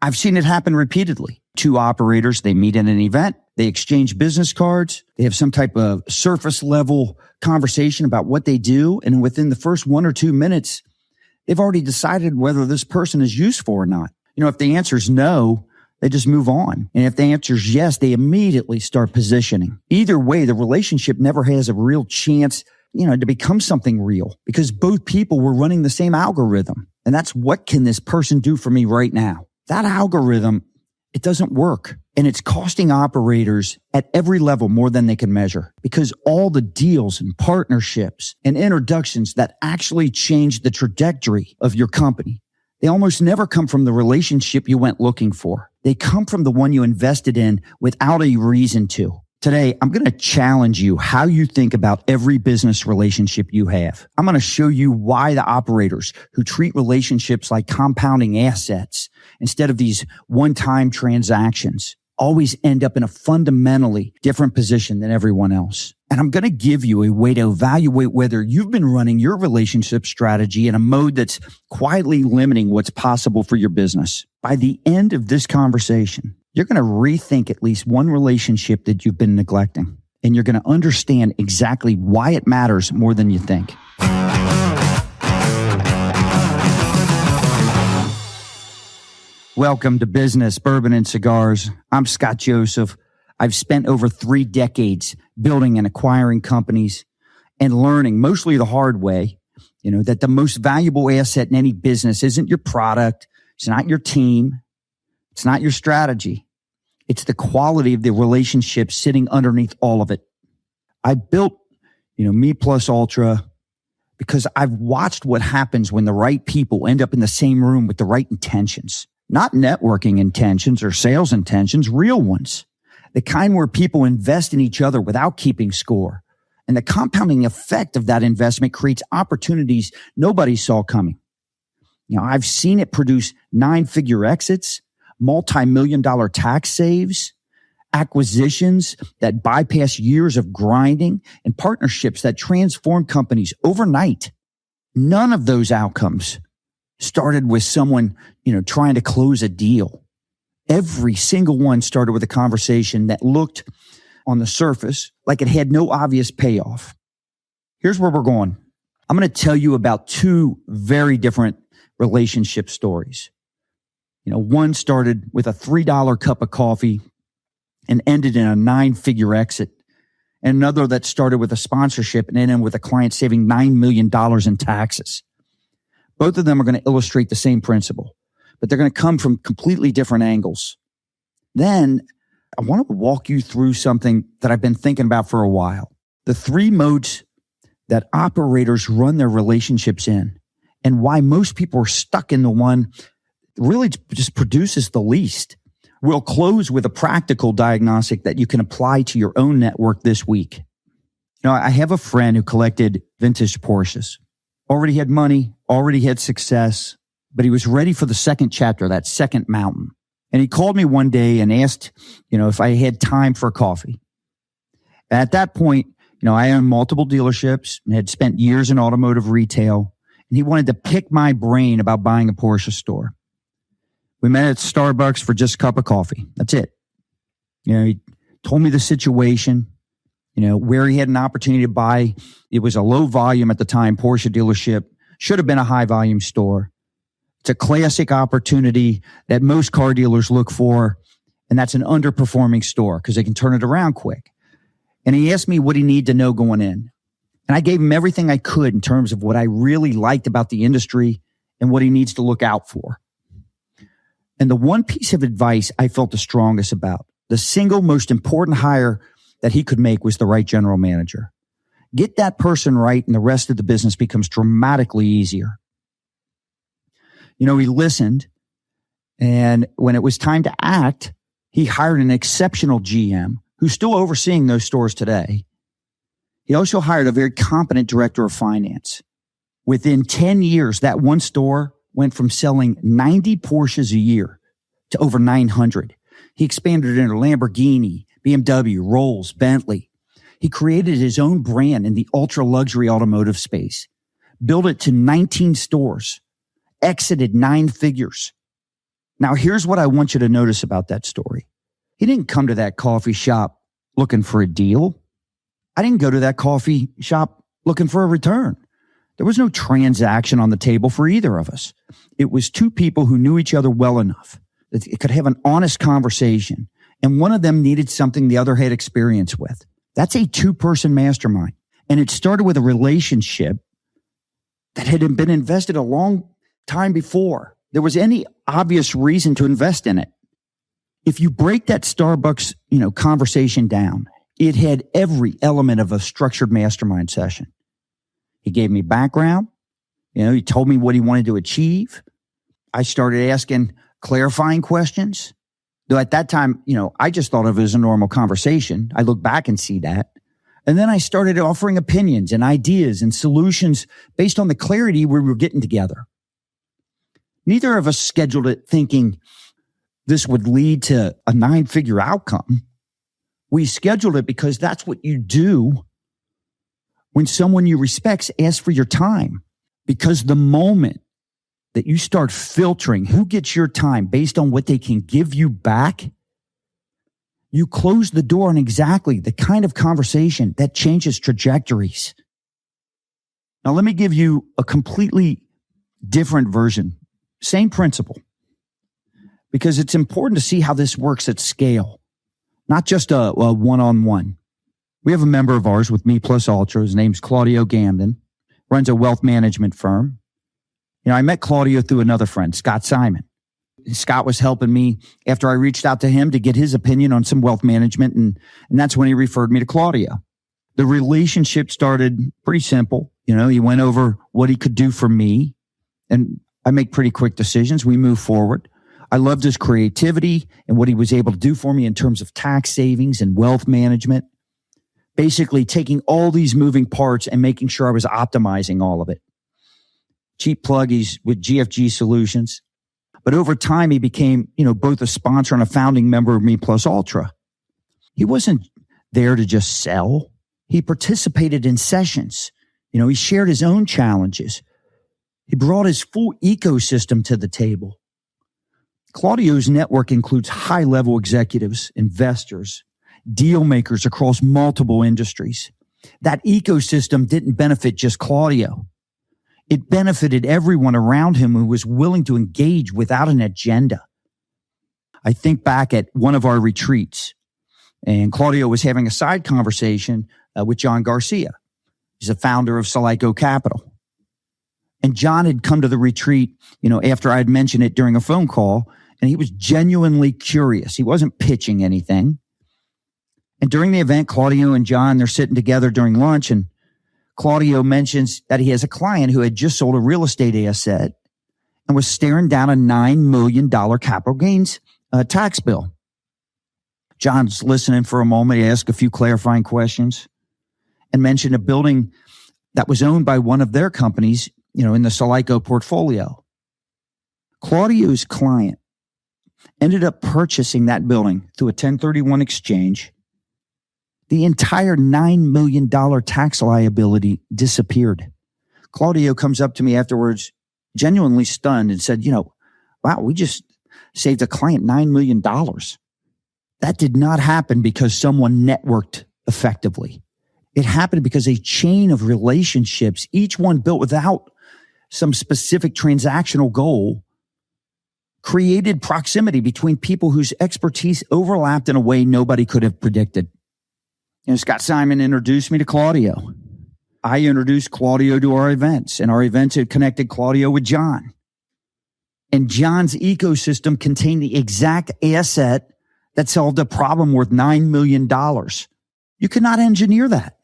I've seen it happen repeatedly. Two operators, they meet at an event, they exchange business cards, they have some type of surface level conversation about what they do. And within the first 1 or 2 minutes, they've already decided whether this person is useful or not. If the answer is no, they just move on. And if the answer is yes, they immediately start positioning. Either way, the relationship never has a real chance, to become something real, because both people were running the same algorithm. And that's, what can this person do for me right now? That algorithm, it doesn't work. And it's costing operators at every level more than they can measure, because all the deals and partnerships and introductions that actually change the trajectory of your company, they almost never come from the relationship you went looking for. They come from the one you invested in without a reason to. Today, I'm going to challenge you how you think about every business relationship you have. I'm going to show you why the operators who treat relationships like compounding assets instead of these one-time transactions always end up in a fundamentally different position than everyone else. And I'm going to give you a way to evaluate whether you've been running your relationship strategy in a mode that's quietly limiting what's possible for your business. By the end of this conversation, you're going to rethink at least one relationship that you've been neglecting, and you're going to understand exactly why it matters more than you think. Welcome to Business, Bourbon, and Cigars. I'm Scott Joseph. I've spent over 3 decades building and acquiring companies and learning, mostly the hard way, that the most valuable asset in any business isn't your product. It's not your team. It's not your strategy. It's the quality of the relationship sitting underneath all of it. I built, Me Plus Ultra because I've watched what happens when the right people end up in the same room with the right intentions. Not networking intentions or sales intentions, real ones. The kind where people invest in each other without keeping score. And the compounding effect of that investment creates opportunities nobody saw coming. I've seen it produce 9-figure exits, multi-million-dollar tax saves, acquisitions that bypass years of grinding, and partnerships that transform companies overnight. None of those outcomes started with someone, trying to close a deal. Every single one started with a conversation that looked on the surface like it had no obvious payoff. Here's where we're going. I'm going to tell you about 2 very different relationship stories. One started with a $3 cup of coffee and ended in a 9-figure exit. And another that started with a sponsorship and ended with a client saving $9 million in taxes. Both of them are going to illustrate the same principle, but they're going to come from completely different angles. Then I want to walk you through something that I've been thinking about for a while. The 3 modes that operators run their relationships in, and why most people are stuck in the one that really just produces the least. We'll close with a practical diagnostic that you can apply to your own network this week. I have a friend who collected vintage Porsches. Already had money, already had success, but he was ready for the second chapter, that second mountain. And he called me one day and asked, if I had time for coffee. At that point, I owned multiple dealerships and had spent years in automotive retail, and he wanted to pick my brain about buying a Porsche store. We met at Starbucks for just a cup of coffee. That's it. He told me the situation, where he had an opportunity to buy. It was a low volume at the time Porsche dealership, should have been a high volume store. It's a classic opportunity that most car dealers look for, and that's an underperforming store because they can turn it around quick. And he asked me what he needed to know going in. And I gave him everything I could in terms of what I really liked about the industry and what he needs to look out for. And the one piece of advice I felt the strongest about, the single most important hire that he could make, was the right general manager. Get that person right, and the rest of the business becomes dramatically easier. He listened, and when it was time to act, he hired an exceptional GM who's still overseeing those stores today. He also hired a very competent director of finance. Within 10 years, that one store went from selling 90 Porsches a year to over 900. He expanded into Lamborghini, BMW, Rolls, Bentley. He created his own brand in the ultra-luxury automotive space, built it to 19 stores, exited 9 figures. Now, here's what I want you to notice about that story. He didn't come to that coffee shop looking for a deal. I didn't go to that coffee shop looking for a return. There was no transaction on the table for either of us. It was two people who knew each other well enough that it could have an honest conversation, and one of them needed something the other had experience with. That's a two-person mastermind. And it started with a relationship that had been invested a long time before there was any obvious reason to invest in it. If you break that Starbucks, conversation down, it had every element of a structured mastermind session. He gave me background. He told me what he wanted to achieve. I started asking clarifying questions. Though at that time, I just thought of it as a normal conversation. I look back and see that. And then I started offering opinions and ideas and solutions based on the clarity we were getting together. Neither of us scheduled it thinking this would lead to a 9-figure outcome. We scheduled it because that's what you do when someone you respect asks for your time. Because the moment that you start filtering who gets your time based on what they can give you back, you close the door on exactly the kind of conversation that changes trajectories. Now, let me give you a completely different version. Same principle. Because it's important to see how this works at scale, not just a one-on-one. We have a member of ours with Me Plus Ultra. His name's Claudio Gamden, runs a wealth management firm. I met Claudio through another friend, Scott Simon. Scott was helping me after I reached out to him to get his opinion on some wealth management, and that's when he referred me to Claudio. The relationship started pretty simple. He went over what he could do for me, and I make pretty quick decisions. We move forward. I loved his creativity and what he was able to do for me in terms of tax savings and wealth management. Basically taking all these moving parts and making sure I was optimizing all of it. Cheap plug, he's with GFG Solutions. But over time, he became, both a sponsor and a founding member of Me Plus Ultra. He wasn't there to just sell. He participated in sessions. He shared his own challenges. He brought his full ecosystem to the table. Claudio's network includes high-level executives, investors, deal makers across multiple industries. That ecosystem didn't benefit just Claudio. It benefited everyone around him who was willing to engage without an agenda. I think back at one of our retreats, and Claudio was having a side conversation with John Garcia. He's a founder of Silico Capital. And John had come to the retreat, after I had mentioned it during a phone call, and he was genuinely curious. He wasn't pitching anything. And during the event, Claudio and John, they're sitting together during lunch, and Claudio mentions that he has a client who had just sold a real estate asset and was staring down a $9 million capital gains tax bill. John's listening for a moment. He asked a few clarifying questions and mentioned a building that was owned by one of their companies, in the Silico portfolio. Claudio's client ended up purchasing that building through a 1031 exchange. The entire $9 million tax liability disappeared. Claudio comes up to me afterwards, genuinely stunned, and said, wow, we just saved a client $9 million. That did not happen because someone networked effectively. It happened because a chain of relationships, each one built without some specific transactional goal, created proximity between people whose expertise overlapped in a way nobody could have predicted. Scott Simon introduced me to Claudio. I introduced Claudio to our events, and our events had connected Claudio with John. And John's ecosystem contained the exact asset that solved a problem worth $9 million. You cannot engineer that.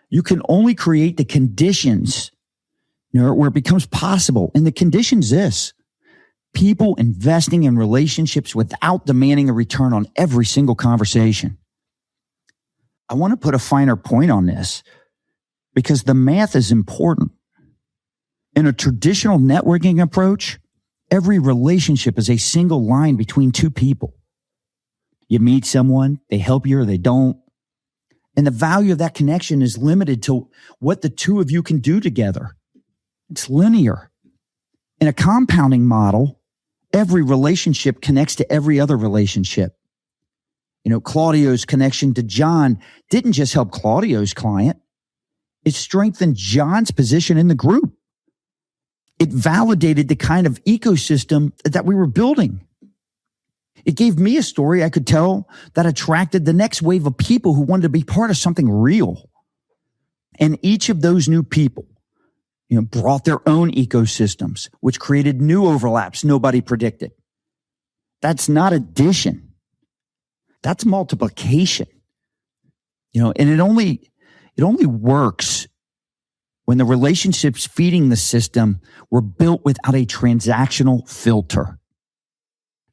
You can only create the conditions where it becomes possible. And the condition's this: people investing in relationships without demanding a return on every single conversation. I want to put a finer point on this because the math is important. In a traditional networking approach, every relationship is a single line between two people. You meet someone, they help you or they don't. And the value of that connection is limited to what the two of you can do together. It's linear. In a compounding model, Every relationship connects to every other relationship. Claudio's connection to John didn't just help Claudio's client. It strengthened John's position in the group. It validated the kind of ecosystem that we were building. It gave me a story I could tell that attracted the next wave of people who wanted to be part of something real. And each of those new people, brought their own ecosystems, which created new overlaps nobody predicted. That's not addition. That's multiplication. And it only works when the relationships feeding the system were built without a transactional filter.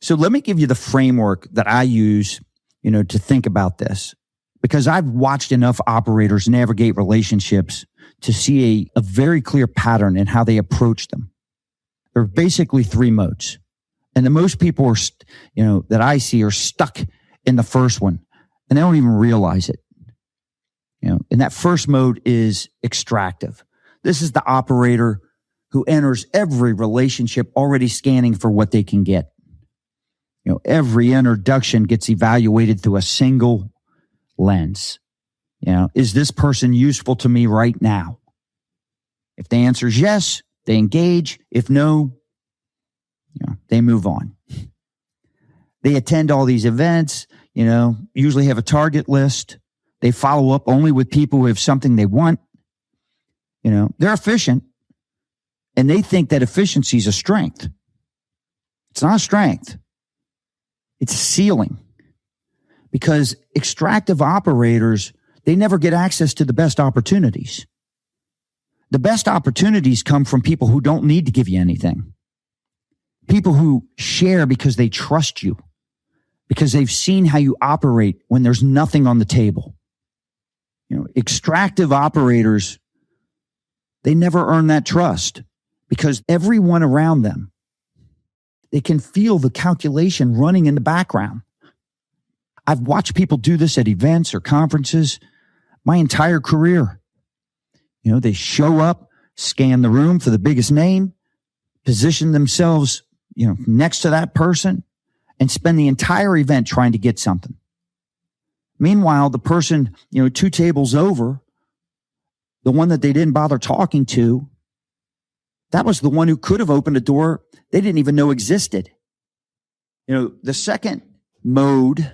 So let me give you the framework that I use, to think about this, because I've watched enough operators navigate relationships to see a very clear pattern in how they approach them. There are basically three modes. And the most people are, that I see are stuck in the first one, and they don't even realize it. And that first mode is extractive. This is the operator who enters every relationship already scanning for what they can get. Every introduction gets evaluated through a single lens. Is this person useful to me right now? If the answer is yes, they engage. If no, they move on. They attend all these events, usually have a target list. They follow up only with people who have something they want. They're efficient, and they think that efficiency is a strength. It's not a strength. It's a ceiling, because extractive operators, they never get access to the best opportunities. The best opportunities come from people who don't need to give you anything. People who share because they trust you, because they've seen how you operate when there's nothing on the table. Extractive operators, they never earn that trust because everyone around them, they can feel the calculation running in the background. I've watched people do this at events or conferences my entire career. They show up, scan the room for the biggest name, position themselves, next to that person, and spend the entire event trying to get something. Meanwhile, the person, two tables over, the one that they didn't bother talking to, that was the one who could have opened a door they didn't even know existed. The second mode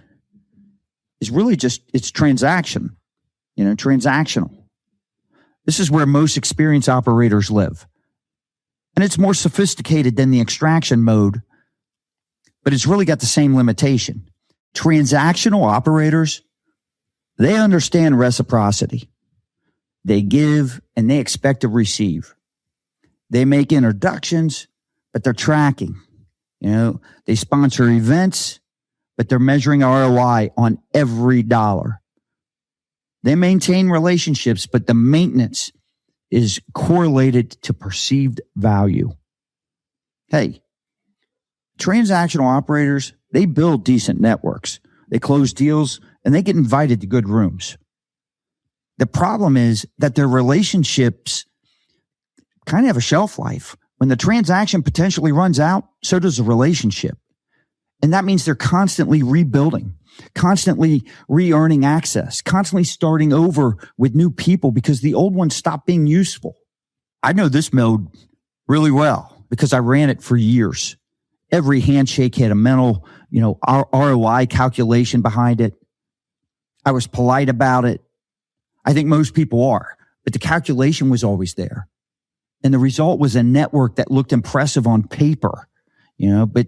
is really it's transaction, transactional. This is where most experienced operators live. And it's more sophisticated than the extraction mode, but it's really got the same limitation. Transactional operators, they understand reciprocity. They give and they expect to receive. They make introductions, but they're tracking. They sponsor events, but they're measuring ROI on every dollar. They maintain relationships, but the maintenance is correlated to perceived value. Hey, transactional operators, they build decent networks. They close deals and they get invited to good rooms. The problem is that their relationships kind of have a shelf life. When the transaction potentially runs out, so does the relationship. And that means they're constantly rebuilding, constantly re-earning access, constantly starting over with new people because the old ones stopped being useful. I know this mode really well because I ran it for years. Every handshake had a mental, ROI calculation behind it. I was polite about it. I think most people are, but the calculation was always there. And the result was a network that looked impressive on paper, but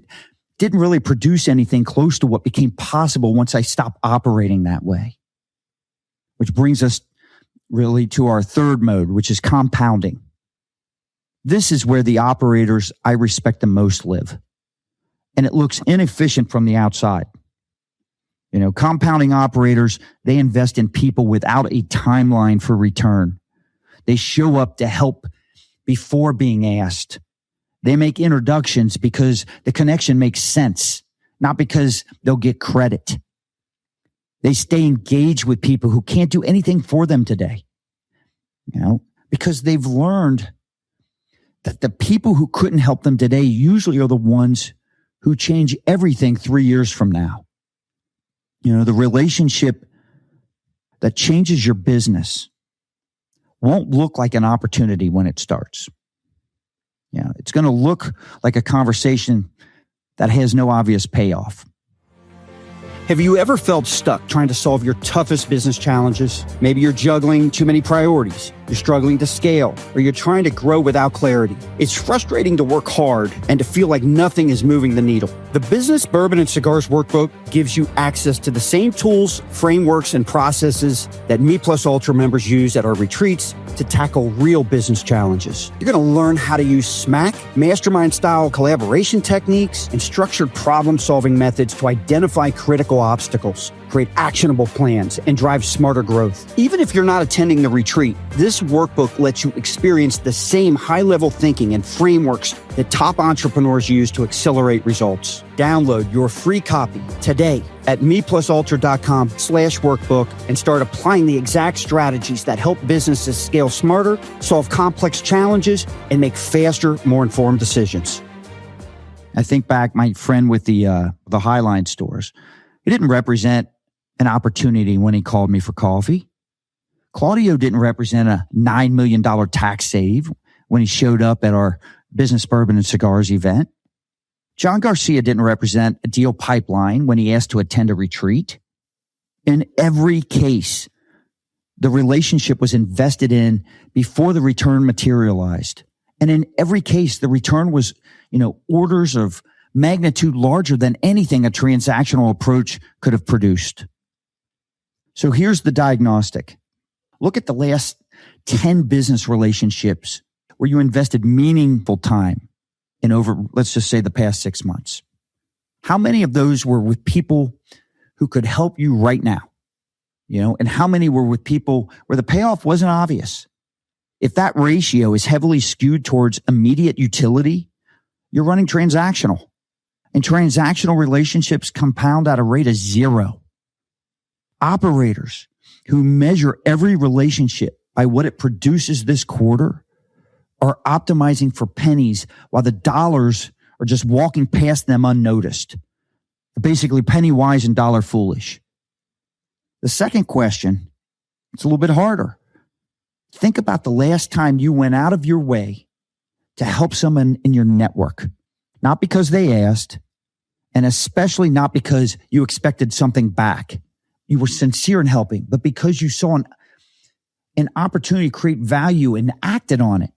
didn't really produce anything close to what became possible once I stopped operating that way. Which brings us really to our third mode, which is compounding. This is where the operators I respect the most live. And it looks inefficient from the outside. Compounding operators, they invest in people without a timeline for return. They show up to help before being asked. They make introductions because the connection makes sense, not because they'll get credit. They stay engaged with people who can't do anything for them today, because they've learned that the people who couldn't help them today usually are the ones who change everything 3 years from now. The relationship that changes your business won't look like an opportunity when it starts. It's going to look like a conversation that has no obvious payoff. Have you ever felt stuck trying to solve your toughest business challenges? Maybe you're juggling too many priorities, you're struggling to scale, or you're trying to grow without clarity. It's frustrating to work hard and to feel like nothing is moving the needle. The Business, Bourbon, and Cigars Workbook gives you access to the same tools, frameworks, and processes that Me Plus Ultra members use at our retreats to tackle real business challenges. You're going to learn how to use SMAC, mastermind-style collaboration techniques, and structured problem-solving methods to identify critical obstacles, create actionable plans, and drive smarter growth. Even if you're not attending the retreat, this workbook lets you experience the same high-level thinking and frameworks that top entrepreneurs use to accelerate results. Download your free copy today at meplusultra.com/workbook and start applying the exact strategies that help businesses scale smarter, solve complex challenges, and make faster, more informed decisions. I think back, my friend with the Highline stores, he didn't represent an opportunity when he called me for coffee. Claudio didn't represent a $9 million tax save when he showed up at our Business, Bourbon, and Cigars event. John Garcia didn't represent a deal pipeline when he asked to attend a retreat. In every case, the relationship was invested in before the return materialized. And in every case, the return was, orders of magnitude larger than anything a transactional approach could have produced. So here's the diagnostic. Look at the last 10 business relationships where you invested meaningful time in over, let's just say, the past 6 months. How many of those were with people who could help you right now? And how many were with people where the payoff wasn't obvious? If that ratio is heavily skewed towards immediate utility, you're running transactional. And transactional relationships compound at a rate of 0. Operators who measure every relationship by what it produces this quarter are optimizing for pennies while the dollars are just walking past them unnoticed. Basically, penny wise and dollar foolish. The second question, it's a little bit harder. Think about the last time you went out of your way to help someone in your network, not because they asked, and especially not because you expected something back. You were sincere in helping, but because you saw an opportunity to create value and acted on it.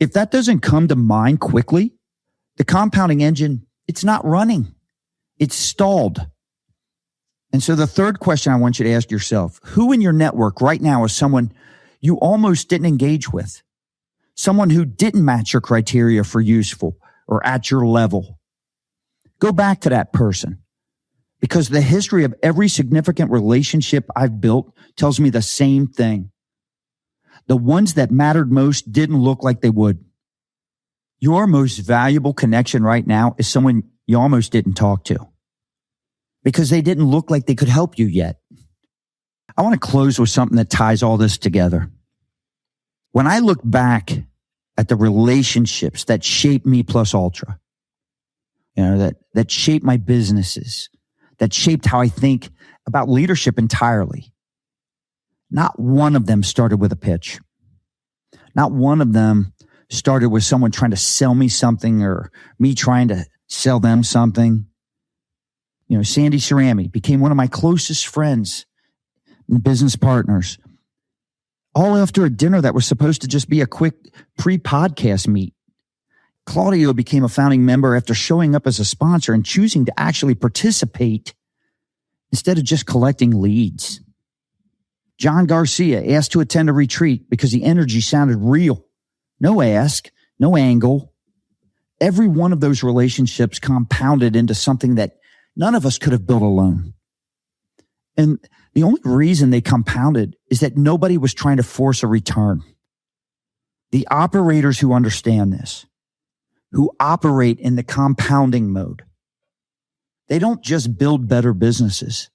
If that doesn't come to mind quickly, the compounding engine, it's not running. It's stalled. And so the third question I want you to ask yourself, who in your network right now is someone you almost didn't engage with? Someone who didn't match your criteria for useful or at your level? Go back to that person, because the history of every significant relationship I've built tells me the same thing. The ones that mattered most didn't look like they would. Your most valuable connection right now is someone you almost didn't talk to because they didn't look like they could help you yet. I want to close with something that ties all this together. When I look back at the relationships that shaped Me Plus Ultra, that shaped my businesses, that shaped how I think about leadership entirely, not one of them started with a pitch. Not one of them started with someone trying to sell me something or me trying to sell them something. Sandy Cerami became one of my closest friends and business partners, all after a dinner that was supposed to just be a quick pre-podcast meet. Claudio became a founding member after showing up as a sponsor and choosing to actually participate instead of just collecting leads. John Garcia asked to attend a retreat because the energy sounded real. No ask, no angle. Every one of those relationships compounded into something that none of us could have built alone. And the only reason they compounded is that nobody was trying to force a return. The operators who understand this, who operate in the compounding mode, they don't just build better businesses.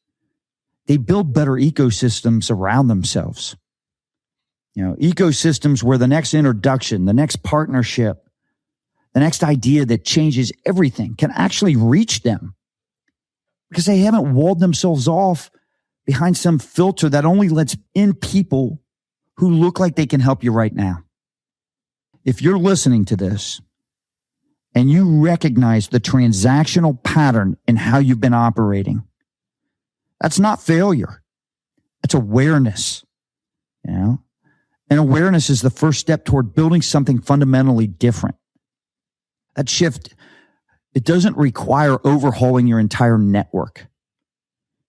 They build better ecosystems around themselves. Ecosystems where the next introduction, the next partnership, the next idea that changes everything can actually reach them because they haven't walled themselves off behind some filter that only lets in people who look like they can help you right now. If you're listening to this and you recognize the transactional pattern in how you've been operating, that's not failure. It's awareness. And awareness is the first step toward building something fundamentally different. That shift, it doesn't require overhauling your entire network.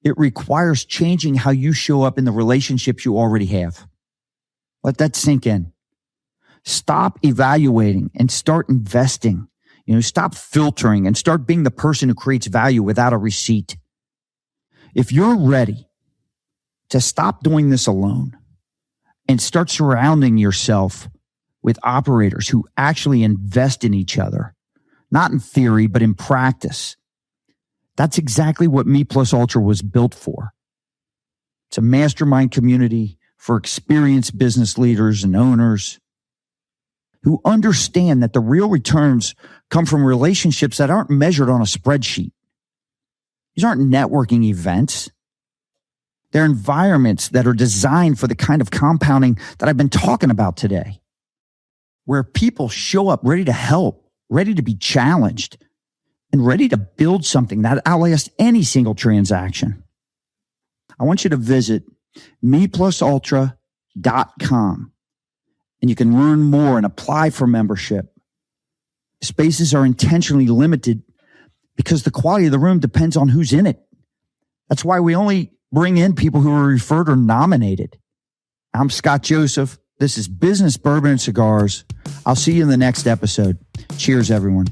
It requires changing how you show up in the relationships you already have. Let that sink in. Stop evaluating and start investing. Stop filtering and start being the person who creates value without a receipt. If you're ready to stop doing this alone and start surrounding yourself with operators who actually invest in each other, not in theory, but in practice, that's exactly what Me Plus Ultra was built for. It's a mastermind community for experienced business leaders and owners who understand that the real returns come from relationships that aren't measured on a spreadsheet. These aren't networking events. They're environments that are designed for the kind of compounding that I've been talking about today, where people show up ready to help, ready to be challenged, and ready to build something that outlasts any single transaction. I want you to visit meplusultra.com and you can learn more and apply for membership. Spaces are intentionally limited because the quality of the room depends on who's in it. That's why we only bring in people who are referred or nominated. I'm Scott Joseph. This is Business, Bourbon, and Cigars. I'll see you in the next episode. Cheers, everyone.